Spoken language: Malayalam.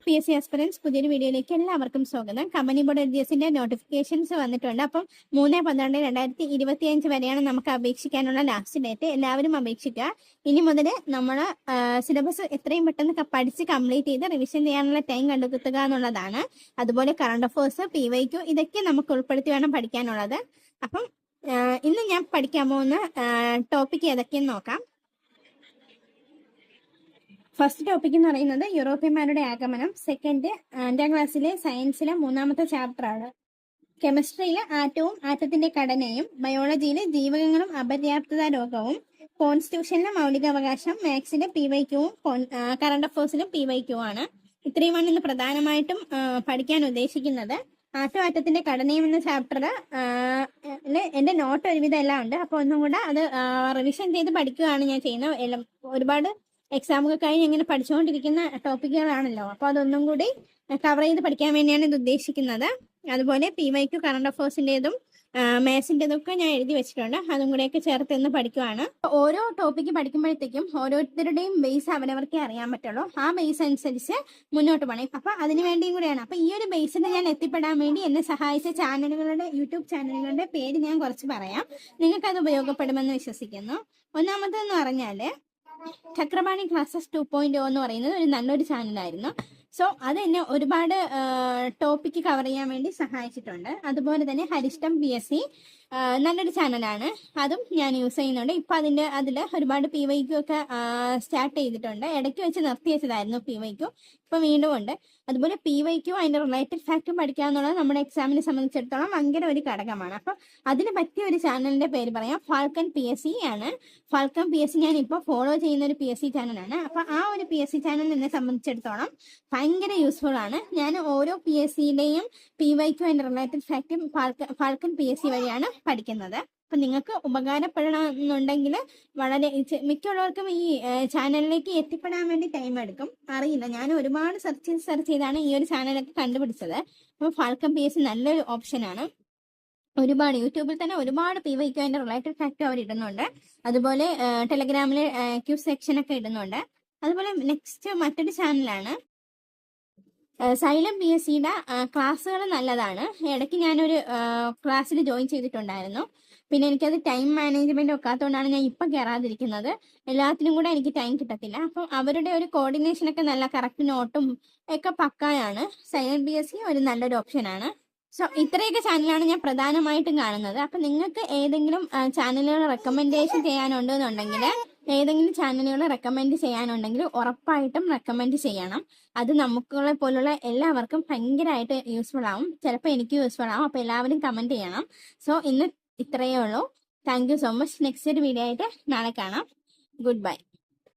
PSC aspirants പുതിയൊരു വീഡിയോയിലേക്ക് എല്ലാവർക്കും സ്വാഗതം. കമ്പനി ബോർഡ് എൽജിഎസിന്റെ നോട്ടിഫിക്കേഷൻസ് വന്നിട്ടുണ്ട്. അപ്പം 3/12/2025 വരെയാണ് നമുക്ക് അപേക്ഷിക്കാനുള്ള ലാസ്റ്റ് ഡേറ്റ്. എല്ലാവരും അപേക്ഷിക്കുക. ഇനി മുതൽ നമ്മൾ സിലബസ് എത്രയും പെട്ടെന്ന് പഠിച്ച് കംപ്ലീറ്റ് ചെയ്ത് റിവിഷൻ ചെയ്യാനുള്ള ടൈം കണ്ടെത്തുക എന്നുള്ളതാണ്. അതുപോലെ കറണ്ട് അഫേഴ്സ്, PYQ ഇതൊക്കെ നമുക്ക് ഉൾപ്പെടുത്തി വേണം പഠിക്കാനുള്ളത്. അപ്പം ഇന്ന് ഞാൻ പഠിക്കാൻ പോകുന്ന ടോപ്പിക് ഏതൊക്കെയെന്ന് നോക്കാം. ഫസ്റ്റ് ടോപ്പിക് എന്ന് പറയുന്നത് യൂറോപ്യന്മാരുടെ ആഗമനം. സെക്കൻഡ് 2ാം ക്ലാസ്സിലെ സയൻസിലെ 3ാമത്തെ ചാപ്റ്റർ ആണ്. കെമിസ്ട്രിയിലെ ആറ്റവും ആറ്റത്തിന്റെ ഘടനയും, ബയോളജിയിലെ ജീവകങ്ങളും അപര്യാപ്തത രോഗവും, കോൺസ്റ്റിറ്റ്യൂഷനിലെ മൗലികാവകാശം, മാത്സിലെ PYQവും കറണ്ട് അഫേഴ്സിലും PYQ ആണ്. ഇത്രയുമാണ് ഇന്ന് പ്രധാനമായിട്ടും പഠിക്കാൻ ഉദ്ദേശിക്കുന്നത്. ആറ്റത്തിന്റെ ഘടനയും എന്ന ചാപ്റ്റർ എന്റെ നോട്ട് ഒരുവിധം എല്ലാം ഉണ്ട്. അപ്പൊ ഒന്നും കൂടെ അത് റിവിഷൻ ചെയ്ത് പഠിക്കുകയാണ് ഞാൻ ചെയ്യുന്നത്. ഒരുപാട് എക്സാമൊക്കെ കഴിഞ്ഞ് ഇങ്ങനെ പഠിച്ചുകൊണ്ടിരിക്കുന്ന ടോപ്പിക്കുകളാണല്ലോ. അപ്പോൾ അതൊന്നും കൂടി കവർ ചെയ്ത് പഠിക്കാൻ വേണ്ടിയാണ് ഇത് ഉദ്ദേശിക്കുന്നത്. അതുപോലെ PYQ കറണ്ട് അഫേഴ്സിൻ്റെതും മാത്സിൻ്റെതൊക്കെ ഞാൻ എഴുതി വെച്ചിട്ടുണ്ട്. അതും കൂടെയൊക്കെ ചേർത്ത് ഇന്ന് പഠിക്കുവാണ്. ഓരോ ടോപ്പിക്ക് പഠിക്കുമ്പോഴത്തേക്കും ഓരോരുത്തരുടെയും ബേസ് അവരവർക്കേ അറിയാൻ പറ്റുള്ളൂ. ആ ബേസ് അനുസരിച്ച് മുന്നോട്ട് പോകണം. അപ്പം അതിന് വേണ്ടിയും കൂടെയാണ്. അപ്പം ഈ ഒരു ബേസിൽ ഞാൻ എത്തിപ്പെടാൻ വേണ്ടി എന്നെ സഹായിച്ച യൂട്യൂബ് ചാനലുകളുടെ പേര് ഞാൻ കുറച്ച് പറയാം. നിങ്ങൾക്കത് ഉപയോഗപ്പെടുമെന്ന് വിശ്വസിക്കുന്നു. ഒന്നാമതെന്ന് പറഞ്ഞാൽ ചക്രപാണി ക്ലാസ്സസ് 2.0 എന്ന് പറയുന്നത് ഒരു നല്ലൊരു ചാനലായിരുന്നു. സോ അത് എന്നെ ഒരുപാട് ടോപ്പിക്ക് കവർ ചെയ്യാൻ വേണ്ടി സഹായിച്ചിട്ടുണ്ട്. അതുപോലെ തന്നെ ഹരിഷ്ടം PSC നല്ലൊരു ചാനലാണ്. അതും ഞാൻ യൂസ് ചെയ്യുന്നുണ്ട്. ഇപ്പം അതിൽ ഒരുപാട് PYQ ഒക്കെ സ്റ്റാർട്ട് ചെയ്തിട്ടുണ്ട്. ഇടയ്ക്ക് വെച്ച് നിർത്തി വെച്ചതായിരുന്നു PYQ. ഇപ്പം വീണ്ടും ഉണ്ട്. അതുപോലെ PYQ അതിൻ്റെ റിലേറ്റഡ് ഫാക്റ്റും പഠിക്കുക എന്നുള്ളത് നമ്മുടെ എക്സാമിനെ സംബന്ധിച്ചിടത്തോളം ഭയങ്കര ഒരു ഘടകമാണ്. അപ്പം അതിന് പറ്റിയ ഒരു ചാനലിന്റെ പേര് പറയാം. ഫാൽക്കൺ PSC ആണ്. ഫാൽക്കൺ PSC ഞാൻ ഇപ്പോൾ ഫോളോ ചെയ്യുന്ന ഒരു PSC ചാനലാണ്. അപ്പം ആ ഒരു PSC ചാനൽ എന്നെ സംബന്ധിച്ചിടത്തോളം ഭയങ്കര യൂസ്ഫുൾ ആണ്. ഞാൻ ഓരോ PSCയുടെയും PYQ അതിൻ്റെ റിലേറ്റഡ് ഫാക്റ്റും ഫാൽക്കൺ PSC വഴിയാണ് പഠിക്കുന്നത്. അപ്പൊ നിങ്ങൾക്ക് ഉപകാരപ്പെടണമെന്നുണ്ടെങ്കിൽ വളരെ മിക്കുള്ളവർക്കും ഈ ചാനലിലേക്ക് എത്തിപ്പെടാൻ വേണ്ടി ടൈം എടുക്കും. അറിയില്ല, ഞാൻ ഒരുപാട് സെർച്ച് ചെയ്താണ് ഈ ഒരു ചാനലൊക്കെ കണ്ടുപിടിച്ചത്. അപ്പോൾ ഫാൽക്കൺ PSC നല്ലൊരു ഓപ്ഷനാണ്. ഒരുപാട് യൂട്യൂബിൽ തന്നെ ഒരുപാട് PYQ അതിന്റെ റിലേറ്റഡ് ഫാക്ട് അവർ ഇടുന്നുണ്ട്. അതുപോലെ ടെലഗ്രാമിലെ ക്യൂ സെക്ഷൻ ഒക്കെ ഇടുന്നുണ്ട്. അതുപോലെ നെക്സ്റ്റ് മറ്റൊരു ചാനലാണ് സൈലം PSCയുടെ ക്ലാസ്സുകൾ നല്ലതാണ്. ഇടയ്ക്ക് ഞാനൊരു ക്ലാസ്സിൽ ജോയിൻ ചെയ്തിട്ടുണ്ടായിരുന്നു. പിന്നെ എനിക്കത് ടൈം മാനേജ്മെന്റ് ഒക്കാത്തതുകൊണ്ടാണ് ഞാൻ ഇപ്പം കയറാതിരിക്കുന്നത്. എല്ലാത്തിനും കൂടെ എനിക്ക് ടൈം കിട്ടത്തില്ല. അപ്പം അവരുടെ ഒരു കോർഡിനേഷനൊക്കെ നല്ല കറക്റ്റ് നോട്ടും ഒക്കെ പക്കായാണ്. സൈലം PSC ഒരു നല്ലൊരു ഓപ്ഷനാണ്. സോ ഇത്രയൊക്കെ ചാനലാണ് ഞാൻ പ്രധാനമായിട്ടും കാണുന്നത്. അപ്പം നിങ്ങൾക്ക് ഏതെങ്കിലും ചാനലുകൾ റെക്കമെൻഡേഷൻ ചെയ്യാനുണ്ടെന്നുണ്ടെങ്കിൽ ഉറപ്പായിട്ടും റെക്കമെൻഡ് ചെയ്യണം. അത് നമുക്കുള്ള പോലുള്ള എല്ലാവർക്കും ഭയങ്കരമായിട്ട് യൂസ്ഫുൾ ആവും. ചിലപ്പോൾ എനിക്ക് യൂസ്ഫുൾ ആവും. അപ്പോൾ എല്ലാവരും കമൻറ്റ് ചെയ്യണം. സോ ഇന്ന് ഇത്രയേ ഉള്ളൂ. Thank you so much. Next ഒരു വീഡിയോ ആയിട്ട് നാളെ കാണാം. Good bye.